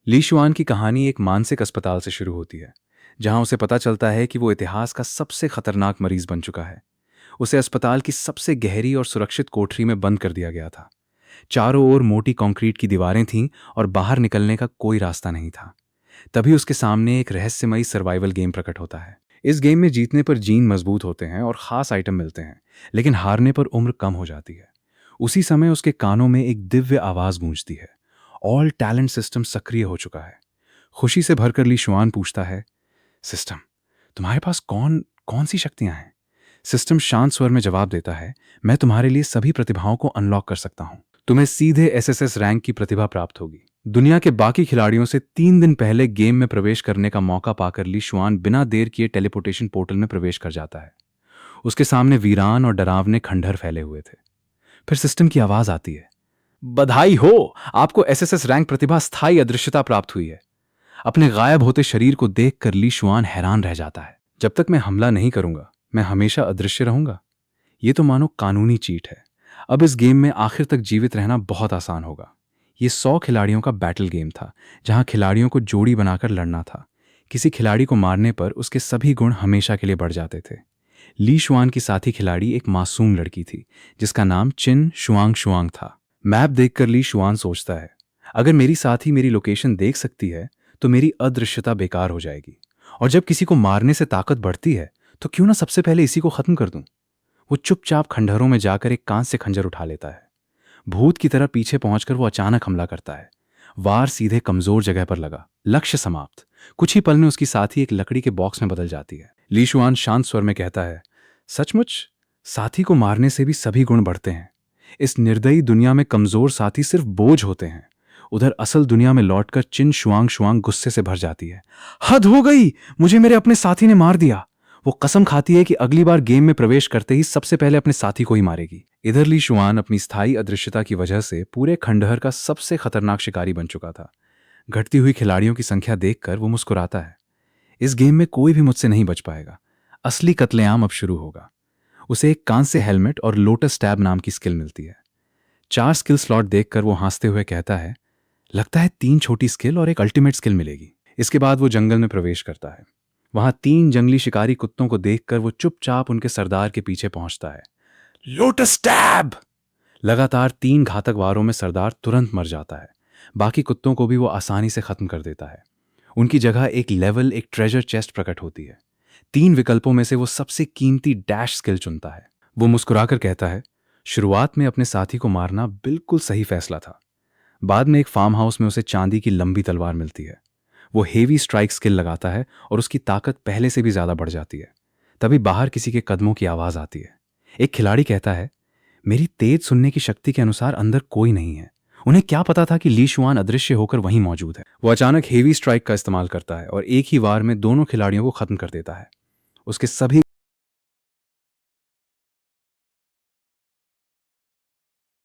ली शुआन की कहानी एक मानसिक अस्पताल से शुरू होती है, जहां उसे पता चलता है कि वो इतिहास का सबसे खतरनाक मरीज बन चुका है। उसे अस्पताल की सबसे गहरी और सुरक्षित कोठरी में बंद कर दिया गया था। चारों ओर मोटी कंक्रीट की दीवारें थीं और बाहर निकलने का कोई रास्ता नहीं था। तभी उसके सामने एक रहस्यमयी सर्वाइवल गेम प्रकट होता है। इस गेम में जीतने पर जीन मजबूत होते हैं और खास आइटम मिलते हैं, लेकिन हारने पर उम्र कम हो जाती है। उसी समय उसके कानों में एक दिव्य आवाज गूंजती है। ऑल टैलेंट सिस्टम सक्रिय हो चुका है। खुशी से भरकर ली शुआन पूछता है, सिस्टम, तुम्हारे पास कौन कौन सी शक्तियां हैं? सिस्टम शांत स्वर में जवाब देता है, मैं तुम्हारे लिए सभी प्रतिभाओं को अनलॉक कर सकता हूं। तुम्हें सीधे एसएसएस रैंक की प्रतिभा प्राप्त होगी। दुनिया के बाकी खिलाड़ियों से 3 दिन पहले गेम में प्रवेश करने का मौका पाकर ली शुआन बिना देर किए टेलीपोर्टेशन पोर्टल में प्रवेश कर जाता है। उसके सामने वीरान और डरावने खंडहर फैले हुए थे। फिर सिस्टम की आवाज आती है, बधाई हो, आपको एसएसएस रैंक प्रतिभा स्थायी अदृश्यता प्राप्त हुई है। अपने गायब होते शरीर को देखकर ली शुआन हैरान रह जाता है। जब तक मैं हमला नहीं करूंगा, मैं हमेशा अदृश्य रहूंगा। ये तो मानो कानूनी चीट है। अब इस गेम में आखिर तक जीवित रहना बहुत आसान होगा। ये 100 खिलाड़ियों का बैटल गेम था, जहां खिलाड़ियों को जोड़ी बनाकर लड़ना था। किसी खिलाड़ी को मारने पर उसके सभी गुण हमेशा के लिए बढ़ जाते थे। ली शुआन की साथी खिलाड़ी एक मासूम लड़की थी, जिसका नाम चिन शुआंग शुआंग था। मैप देखकर ली शुआन सोचता है, अगर मेरी साथी मेरी लोकेशन देख सकती है तो मेरी अदृश्यता बेकार हो जाएगी। और जब किसी को मारने से ताकत बढ़ती है तो क्यों ना सबसे पहले इसी को खत्म कर दूं। वो चुपचाप खंडहरों में जाकर एक कांच से खंजर उठा लेता है। भूत की तरह पीछे पहुंचकर वो अचानक हमला करता है। वार सीधे कमजोर जगह पर लगा। लक्ष्य समाप्त। कुछ ही पल में उसकी साथी एक लकड़ी के बॉक्स में बदल जाती है। ली शुआन शांत स्वर में कहता है, सचमुच, साथी को मारने से भी सभी गुण बढ़ते हैं। इस निर्दयी दुनिया में कमजोर साथी सिर्फ बोझ होते हैं। उधर असल दुनिया में लौटकर चिन शुआंग शुआंग गुस्से से भर जाती है। हद हो गई, मुझे मेरे अपने साथी ने मार दिया। वो कसम खाती है कि अगली बार गेम में प्रवेश करते ही सबसे पहले अपने साथी को ही मारेगी। इधर ली शुआन अपनी स्थायी अदृश्यता की वजह से पूरे खंडहर का सबसे खतरनाक शिकारी बन चुका था। घटती हुई खिलाड़ियों की संख्या देखकर वो मुस्कुराता है। इस गेम में कोई भी मुझसे नहीं बच पाएगा। असली कत्लेआम अब शुरू होगा। उसे एक कांच से हेलमेट और लोटस टैब नाम की स्किल मिलती है। 4 स्किल स्लॉट देखकर वो हंसते हुए कहता है, लगता है 3 छोटी स्किल और एक अल्टीमेट स्किल मिलेगी। इसके बाद वो जंगल में प्रवेश करता है। वहां 3 जंगली शिकारी कुत्तों को देखकर वो चुपचाप उनके सरदार के पीछे पहुंचता है। Lotus tab! लगातार 3 घातक वारों में सरदार तुरंत मर जाता है। बाकी कुत्तों को भी वो आसानी से खत्म कर देता है। उनकी जगह एक ट्रेजर चेस्ट प्रकट होती है। 3 विकल्पों में से वो सबसे कीमती डैश स्किल चुनता है। वो मुस्कुराकर कहता है, शुरुआत में अपने साथी को मारना बिल्कुल सही फैसला था। बाद में एक फार्म हाउस में उसे चांदी की लंबी तलवार मिलती है। वो हेवी स्ट्राइक स्किल लगाता है और उसकी ताकत पहले से भी ज्यादा बढ़ जाती है। तभी बाहर किसी के कदमों की आवाज आती है। एक खिलाड़ी कहता है, मेरी तेज सुनने की शक्ति के अनुसार अंदर कोई नहीं है। उन्हें क्या पता था कि ली शुआन अदृश्य होकर वहीं मौजूद है। वो अचानक हेवी स्ट्राइक का इस्तेमाल करता है और एक ही वार में दोनों खिलाड़ियों को खत्म कर देता है। उसके सभी